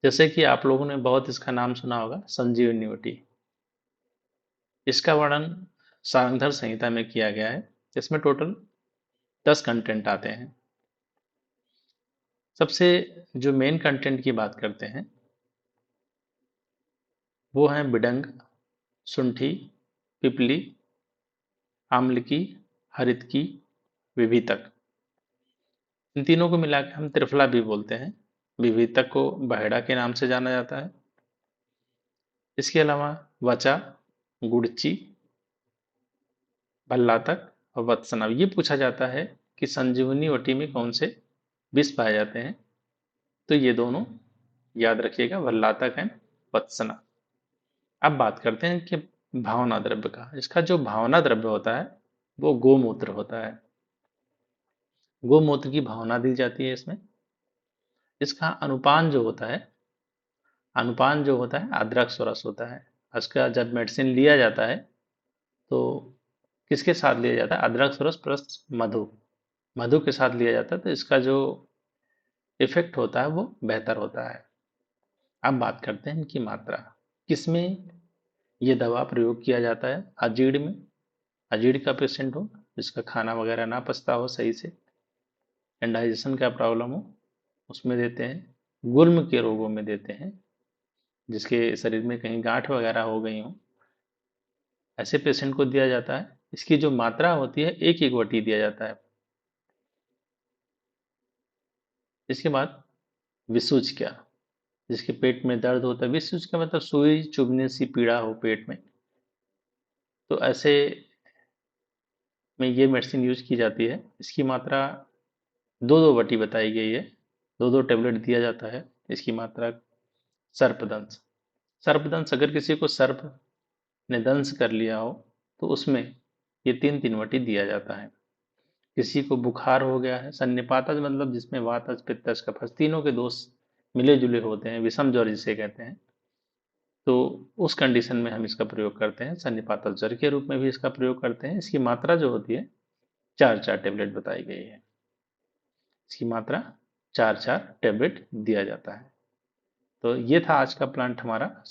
जैसे कि आप लोगों ने बहुत इसका नाम सुना होगा, संजीवनी बूटी। इसका वर्णन सारंगधर संहिता में किया गया है। इसमें टोटल 10 कंटेंट आते हैं। सबसे जो मेन कंटेंट की बात करते हैं वो है बिडंग, शुंठी, पिपली, आम्लकी, हरितकी, विभितक। इन तीनों को मिलाकर हम त्रिफला भी बोलते हैं। विभितक को बहेड़ा के नाम से जाना जाता है। इसके अलावा वचा, गुड़ची, भल्लातक और वत्सना। ये पूछा जाता है कि संजीवनी वटी में कौन से विष पाए जाते हैं, तो ये दोनों याद रखिएगा, भल्लातक एंड वत्सना। अब बात करते हैं कि भावना द्रव्य का। इसका जो भावना द्रव्य होता है वो गोमूत्र होता है। गोमूत्र की भावना दी जाती है इसमें। इसका अनुपान जो होता है अदरक रस होता है। इसका जब मेडिसिन लिया जाता है तो किसके साथ लिया जाता है? अदरक रस प्लस मधु। मधु के साथ लिया जाता है तो इसका जो इफेक्ट होता है वो बेहतर होता है। अब बात करते हैं इनकी मात्रा। किसमें ये दवा प्रयोग किया जाता है? अजीर्ण में। अजीर्ण का पेशेंट हो, जिसका खाना वगैरह ना पचता हो सही से, इंडाइजेशन का प्रॉब्लम हो, उसमें देते हैं। गुल्म के रोगों में देते हैं, जिसके शरीर में कहीं गांठ वगैरह हो गई हो, ऐसे पेशेंट को दिया जाता है। इसकी जो मात्रा होती है 1/1 दिया जाता है। इसके बाद विसूच क्या, जिसके पेट में दर्द होता है। विसूच का मतलब सुई चुभने सी पीड़ा हो पेट में, तो ऐसे में ये मेडिसिन यूज की जाती है। इसकी मात्रा 2/2 बताई गई है। 2-2 टेबलेट दिया जाता है। इसकी मात्रा। सर्पदंश। सर्पदंश, अगर किसी को सर्प ने दंश कर लिया हो तो उसमें ये 3-3 दिया जाता है। किसी को बुखार हो गया है, सन्निपातज मतलब जिसमें वातज पित्तज कफज तीनों के दोष मिले जुले होते हैं, विषम ज्वर जिसे कहते हैं, तो उस कंडीशन में हम इसका प्रयोग करते हैं। सन्निपातल ज्वर के रूप में भी इसका प्रयोग करते हैं। इसकी मात्रा जो होती है 4-4 टेबलेट बताई गई है। इसकी मात्रा 4-4 टेबलेट दिया जाता है। तो ये था आज का प्लांट हमारा।